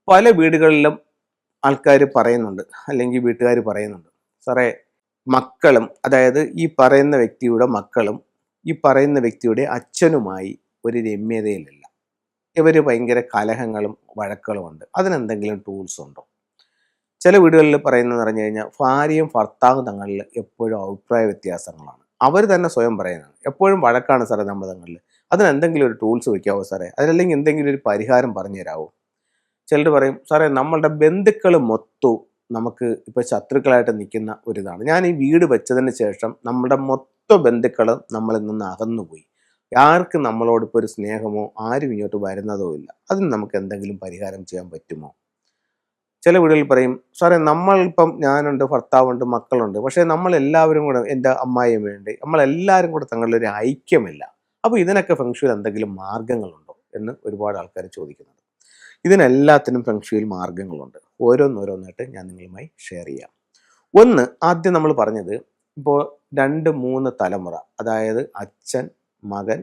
പല വീടുകളിലും ആൾക്കാർ പറയുന്നുണ്ട്, അല്ലെങ്കിൽ വീട്ടുകാർ പറയുന്നുണ്ട്, സാറേ മക്കളും, അതായത് ഈ പറയുന്ന വ്യക്തിയുടെ മക്കളും ഈ പറയുന്ന വ്യക്തിയുടെ അച്ഛനുമായി ഒരു രമ്യതയിലല്ല, ഇവർ ഭയങ്കര കലഹങ്ങളും വഴക്കുകളും ഉണ്ട്, അതിനെന്തെങ്കിലും ടൂൾസ് ഉണ്ടോ? ചില വീടുകളിൽ പറയുന്നതെന്ന് പറഞ്ഞു കഴിഞ്ഞാൽ ഭാര്യയും ഭർത്താവും തങ്ങളിൽ എപ്പോഴും അഭിപ്രായ വ്യത്യാസങ്ങളാണ്. അവർ തന്നെ സ്വയം പറയുന്നതാണ്, എപ്പോഴും വഴക്കാണ് സാറേ നമ്മൾ തങ്ങളിൽ, അതിനെന്തെങ്കിലും ഒരു ടൂൾസ് വയ്ക്കാവോ സാറേ, അതിനല്ലെങ്കിൽ എന്തെങ്കിലും ഒരു പരിഹാരം പറഞ്ഞു തരാമോ? ചിലർ പറയും, സാറേ നമ്മളുടെ ബന്ധുക്കൾ മൊത്തവും നമുക്ക് ഇപ്പോൾ ശത്രുക്കളായിട്ട് നിൽക്കുന്ന ഒരിതാണ്. ഞാൻ ഈ വീട് വെച്ചതിന് ശേഷം നമ്മുടെ മൊത്തം ബന്ധുക്കളും നമ്മളിൽ നിന്ന് അകന്നുപോയി, ആർക്കും നമ്മളോട് ഇപ്പോൾ ഒരു സ്നേഹമോ ആരും ഇങ്ങോട്ട് വരുന്നതോ ഇല്ല, അതിന് നമുക്ക് എന്തെങ്കിലും പരിഹാരം ചെയ്യാൻ പറ്റുമോ? ചില വീടുകളിൽ പറയും, സാറേ നമ്മളിപ്പം ഞാനുണ്ട്, ഭർത്താവുണ്ട്, മക്കളുണ്ട്, പക്ഷേ നമ്മളെല്ലാവരും കൂടെ, എൻ്റെ അമ്മായിയമ്മയുണ്ട്, നമ്മളെല്ലാവരും കൂടെ തങ്ങളിലൊരു ഐക്യമില്ല, അപ്പോൾ ഇതിനൊക്കെ ഫെങ്ഷുയിൽ എന്തെങ്കിലും മാർഗങ്ങളുണ്ടോ എന്ന് ഒരുപാട് ആൾക്കാർ ചോദിക്കുന്നുണ്ട്. ഇതിനെല്ലാത്തിനും ഫെങ്ഷുയിൽ മാർഗങ്ങളുണ്ട്. ഓരോന്നോരോന്നായിട്ട് ഞാൻ നിങ്ങളുമായി ഷെയർ ചെയ്യാം. ഒന്ന്, ആദ്യം നമ്മൾ പറഞ്ഞത്, ഇപ്പോൾ 2-3 തലമുറ, അതായത് അച്ഛൻ, മകൻ,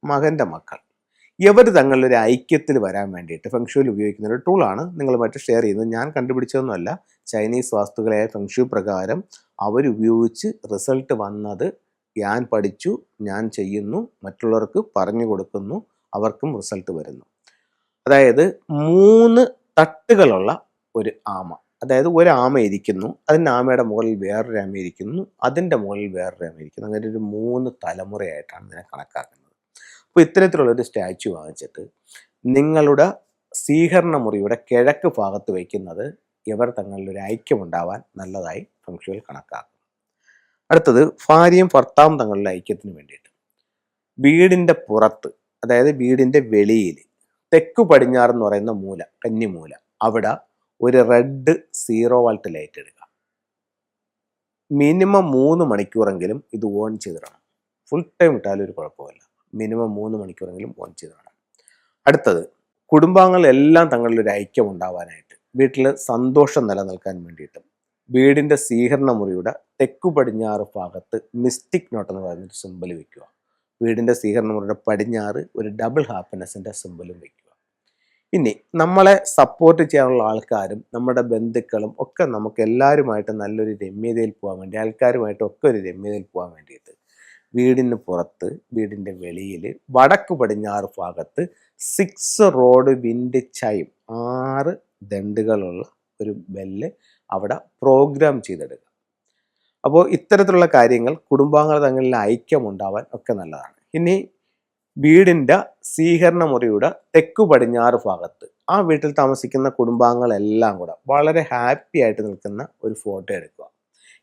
മകൻ്റെ മക്കൾ, ഇവർ തങ്ങളിലൊരു ഐക്യത്തിൽ വരാൻ വേണ്ടിയിട്ട് ഫെങ്ഷുയിൽ ഉപയോഗിക്കുന്ന ഒരു ടൂളാണ് നിങ്ങളുമായിട്ട് ഷെയർ ചെയ്യുന്നത്. ഞാൻ കണ്ടുപിടിച്ചതൊന്നുമല്ല, ചൈനീസ് വാസ്തുക്കളായ ഫെങ്ഷു പ്രകാരം അവരുപയോഗിച്ച് റിസൾട്ട് വന്നത് ഞാൻ പഠിച്ചു, ഞാൻ ചെയ്യുന്നു, മറ്റുള്ളവർക്ക് പറഞ്ഞു കൊടുക്കുന്നു, അവർക്കും റിസൾട്ട് വരുന്നു. അതായത് 3 തട്ടുകളുള്ള ഒരു ആമ, അതായത് ഒരു ആമ ഇരിക്കുന്നു, അതിൻ്റെ ആമയുടെ മുകളിൽ വേറൊരു ആമ ഇരിക്കുന്നു, അതിൻ്റെ മുകളിൽ വേറൊരു ആമ ഇരിക്കുന്നു, അങ്ങനെ ഒരു 3 തലമുറയായിട്ടാണ് ഇതിനെ കണക്കാക്കുന്നത്. അപ്പോൾ ഇത്തരത്തിലുള്ളൊരു സ്റ്റാച്യു വാങ്ങിച്ചിട്ട് നിങ്ങളുടെ സ്വീകരണ മുറിയുടെ കിഴക്ക് ഭാഗത്ത് വയ്ക്കുന്നത് ഇവർ തങ്ങളിലൊരു ഐക്യമുണ്ടാവാൻ നല്ലതായി ഫെങ്ഷുയിൽ കണക്കാക്കും. അടുത്തത്, ഭാര്യയും ഭർത്താവും തങ്ങളുടെ ഐക്യത്തിന് വേണ്ടിയിട്ട് വീടിൻ്റെ പുറത്ത്, അതായത് വീടിൻ്റെ വെളിയിൽ തെക്കു പടിഞ്ഞാറ് എന്ന് പറയുന്ന മൂല, കന്നിമൂല, അവിടെ ഒരു റെഡ് 0 വോൾട്ട് ലൈറ്റ് ഇടുക. മിനിമം 3 മണിക്കൂറെങ്കിലും ഇത് ഓൺ ചെയ്തിടണം. ഫുൾ ടൈം ഇട്ടാലും ഒരു കുഴപ്പമില്ല, മിനിമം 3 മണിക്കൂറെങ്കിലും ഓൺ ചെയ്തിടണം. അടുത്തത്, കുടുംബാംഗങ്ങളെല്ലാം തങ്ങളിലൊരു ഐക്യം ഉണ്ടാവാനായിട്ട്, വീട്ടിൽ സന്തോഷം നിലനിൽക്കാൻ വേണ്ടിയിട്ടും വീടിൻ്റെ സ്വീകരണ മുറിയുടെ തെക്കു പടിഞ്ഞാറ് ഭാഗത്ത് മിസ്റ്റിക് നോട്ട് എന്ന് പറയുന്നൊരു സിമ്പിൾ വയ്ക്കുക. വീടിൻ്റെ സ്വീകരണ മുറിയുടെ പടിഞ്ഞാറ് ഒരു ഡബിൾ ഹാപ്പിനെസ്സിൻ്റെ സിമ്പിളും വയ്ക്കുക. ഇനി നമ്മളെ സപ്പോർട്ട് ചെയ്യാനുള്ള ആൾക്കാരും നമ്മുടെ ബന്ധുക്കളും ഒക്കെ നമുക്ക് എല്ലാവരുമായിട്ട് നല്ലൊരു രമ്യതയിൽ പോകാൻ വേണ്ടി, ആൾക്കാരുമായിട്ടൊക്കെ ഒരു രമ്യതയിൽ പോകാൻ വേണ്ടിയിട്ട് വീടിന് പുറത്ത്, വീടിൻ്റെ വെളിയിൽ വടക്ക് പടിഞ്ഞാറ് ഭാഗത്ത് 6 റോഡ് വിൻഡ് ചൈം, 6 ദണ്ടുകളുള്ള ഒരു ബെല്ല് അവിടെ പ്രോഗ്രാം ചെയ്തെടുക്കുക. അപ്പോൾ ഇത്തരത്തിലുള്ള കാര്യങ്ങൾ കുടുംബാംഗങ്ങൾ തങ്ങളിൽ ഐക്യമുണ്ടാവാൻ ഒക്കെ നല്ലതാണ്. ഇനി വീടിൻ്റെ സ്വീകരണ മുറിയുടെ തെക്കു പടിഞ്ഞാറ് ഭാഗത്ത് ആ വീട്ടിൽ താമസിക്കുന്ന കുടുംബാംഗങ്ങളെല്ലാം കൂടെ വളരെ ഹാപ്പി ആയിട്ട് നിൽക്കുന്ന ഒരു ഫോട്ടോ എടുക്കുക.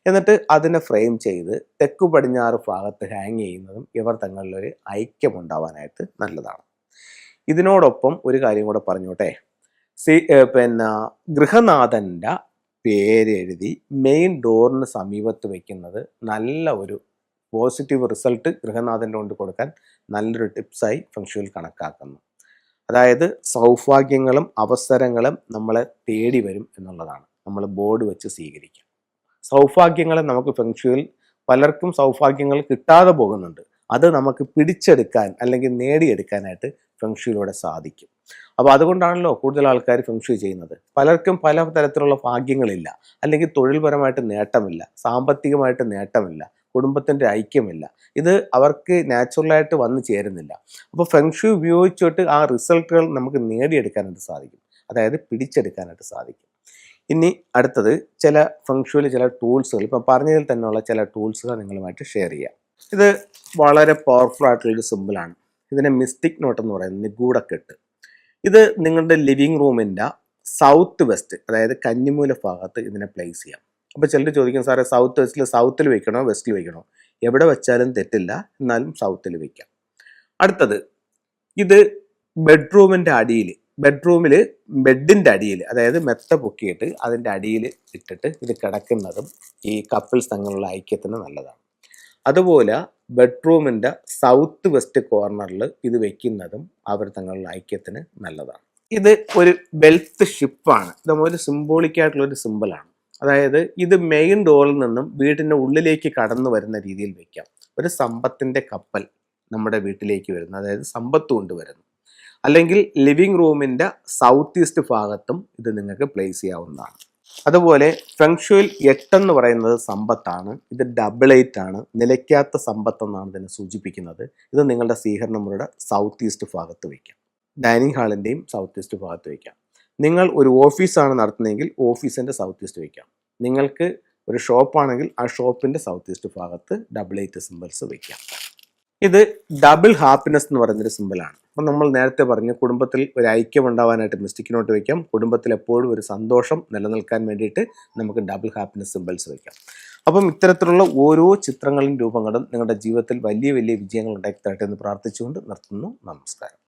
എന്നിട്ട് അതിനെ ഫ്രെയിം ചെയ്ത് തെക്കു പടിഞ്ഞാറ് ഭാഗത്ത് ഹാങ് ചെയ്യുന്നതും ഇവർ തങ്ങളിലൊരു ഐക്യമുണ്ടാവാനായിട്ട് നല്ലതാണ്. ഇതിനോടൊപ്പം ഒരു കാര്യം കൂടെ പറഞ്ഞോട്ടെ, ഗൃഹനാഥൻ്റെ പേരെഴുതി മെയിൻ ഡോറിന് സമീപത്ത് വയ്ക്കുന്നത് നല്ല ഒരു പോസിറ്റീവ് റിസൾട്ട് ഗൃഹനാഥൻ്റെ കൊണ്ട് കൊടുക്കാൻ നല്ലൊരു ടിപ്സായി ഫെങ്ഷുയിൽ കണക്കാക്കുന്നു. അതായത് സൗഭാഗ്യങ്ങളും അവസരങ്ങളും നമ്മളെ തേടി വരും എന്നുള്ളതാണ് നമ്മൾ ബോർഡ് വെച്ച് സ്വീകരിക്കുക. സൗഭാഗ്യങ്ങളെ നമുക്ക് ഫെങ്ഷുയിൽ പലർക്കും സൗഭാഗ്യങ്ങൾ കിട്ടാതെ പോകുന്നുണ്ട്, അത് നമുക്ക് പിടിച്ചെടുക്കാൻ അല്ലെങ്കിൽ നേടിയെടുക്കാനായിട്ട് ഫെങ്ഷുയിലൂടെ സാധിക്കും. അപ്പോൾ അതുകൊണ്ടാണല്ലോ കൂടുതൽ ആൾക്കാർ ഫെങ്ഷു ചെയ്യുന്നത്. പലർക്കും പല തരത്തിലുള്ള ഭാഗ്യങ്ങളില്ല, അല്ലെങ്കിൽ തൊഴിൽപരമായിട്ട് നേട്ടമില്ല, സാമ്പത്തികമായിട്ട് നേട്ടമില്ല, കുടുംബത്തിൻ്റെ ഐക്യമില്ല, ഇത് അവർക്ക് നാച്ചുറലായിട്ട് വന്നു ചേരുന്നില്ല. അപ്പോൾ ഫെങ്ഷു ഉപയോഗിച്ചിട്ട് ആ റിസൾട്ടുകൾ നമുക്ക് നേടിയെടുക്കാനായിട്ട് സാധിക്കും, അതായത് പിടിച്ചെടുക്കാനായിട്ട് സാധിക്കും. ഇനി അടുത്തത്, ചില ഫെങ്ഷുവിൽ ചില ടൂൾസുകൾ, ഇപ്പം പറഞ്ഞതിൽ തന്നെയുള്ള ചില ടൂൾസുകൾ നിങ്ങളുമായിട്ട് ഷെയർ ചെയ്യാം. ഇത് വളരെ പവർഫുൾ ആയിട്ടുള്ളൊരു സിമ്പിളാണ്. ഇതിനെ മിസ്റ്റിക് നോട്ട് എന്ന് പറയുന്നത്, നിഗൂഢക്കെട്ട്. ഇത് നിങ്ങളുടെ ലിവിങ് റൂമിൻ്റെ സൗത്ത് വെസ്റ്റ്, അതായത് കന്നിമൂല ഭാഗത്ത് ഇതിനെ പ്ലേസ് ചെയ്യാം. അപ്പോൾ ചിലർ ചോദിക്കും, സാറേ സൗത്ത് വെസ്റ്റിൽ, സൗത്തിൽ വയ്ക്കണോ വെസ്റ്റിൽ വയ്ക്കണോ? എവിടെ വെച്ചാലും തെറ്റില്ല, എന്നാലും സൗത്തിൽ വയ്ക്കാം. അടുത്തത്, ഇത് ബെഡ്റൂമിൻ്റെ അടിയിൽ, ബെഡ്റൂമിൽ ബെഡിൻ്റെ അടിയിൽ, അതായത് മെത്ത പൊക്കിയിട്ട് അതിൻ്റെ അടിയിൽ ഇട്ടിട്ട് ഇത് കിടക്കുന്നതും ഈ കപ്പിൾസ് തമ്മിലുള്ള ഐക്യത്തിന് നല്ലതാണ്. അതുപോലെ ബെഡ്റൂമിൻ്റെ സൗത്ത് വെസ്റ്റ് കോർണറിൽ ഇത് വെക്കുന്നതും അവർ തങ്ങളുടെ ഐക്യത്തിന് നല്ലതാണ്. ഇത് ഒരു വെൽത്ത് ഷിപ്പാണ്, ഇതുപോലെ സിംബോളിക്കായിട്ടുള്ളൊരു സിമ്പിളാണ്. അതായത് ഇത് മെയിൻ ഡോറിൽ നിന്നും വീടിൻ്റെ ഉള്ളിലേക്ക് കടന്നു വരുന്ന രീതിയിൽ വയ്ക്കാം. ഒരു സമ്പത്തിൻ്റെ കപ്പൽ നമ്മുടെ വീട്ടിലേക്ക് വരുന്നു, അതായത് സമ്പത്ത് കൊണ്ടുവരുന്നു. അല്ലെങ്കിൽ ലിവിങ് റൂമിൻ്റെ സൗത്ത് ഈസ്റ്റ് ഭാഗത്തും ഇത് നിങ്ങൾക്ക് പ്ലേസ് ചെയ്യാവുന്നതാണ്. അതുപോലെ ഫെങ്ഷുയിൽ 8 എന്ന് പറയുന്നത് സമ്പത്താണ്. ഇത് ഡബിൾ 8 ആണ്. നിലയ്ക്കാത്ത സമ്പത്ത് എന്നാണ് ഇതിനെ സൂചിപ്പിക്കുന്നത്. ഇത് നിങ്ങളുടെ സ്വീകരണ മുറിയുടെ സൗത്ത് ഈസ്റ്റ് ഭാഗത്ത് വയ്ക്കാം. ഡൈനിങ് ഹാളിൻ്റെയും സൗത്ത് ഈസ്റ്റ് ഭാഗത്ത് വയ്ക്കാം. നിങ്ങൾ ഒരു ഓഫീസാണ് നടത്തുന്നതെങ്കിൽ ഓഫീസിൻ്റെ സൗത്ത് ഈസ്റ്റ് വയ്ക്കാം. നിങ്ങൾക്ക് ഒരു ഷോപ്പാണെങ്കിൽ ആ ഷോപ്പിൻ്റെ സൗത്ത് ഈസ്റ്റ് ഭാഗത്ത് ഡബിൾ 8 സിമ്പിൾസ് വയ്ക്കാം. ഇത് ഡബിൾ ഹാപ്പിനെസ് എന്ന് പറയുന്നൊരു സിമ്പിളാണ്. അപ്പം നമ്മൾ നേരത്തെ പറഞ്ഞു കുടുംബത്തിൽ ഒരു ഐക്യം ഉണ്ടാവാനായിട്ട് മിസ്റ്റിക് നോട്ട് വയ്ക്കാം. കുടുംബത്തിൽ എപ്പോഴും ഒരു സന്തോഷം നിലനിൽക്കാൻ വേണ്ടിയിട്ട് നമുക്ക് ഡബിൾ ഹാപ്പിനെസ് സിമ്പിൾസ് വയ്ക്കാം. അപ്പം ഇത്തരത്തിലുള്ള ഓരോ ചിത്രങ്ങളും രൂപങ്ങളും നിങ്ങളുടെ ജീവിതത്തിൽ വലിയ വലിയ വിജയങ്ങൾ ഉണ്ടാക്കി തരട്ടെ എന്ന് പ്രാർത്ഥിച്ചുകൊണ്ട് നിർത്തുന്നു. നമസ്കാരം.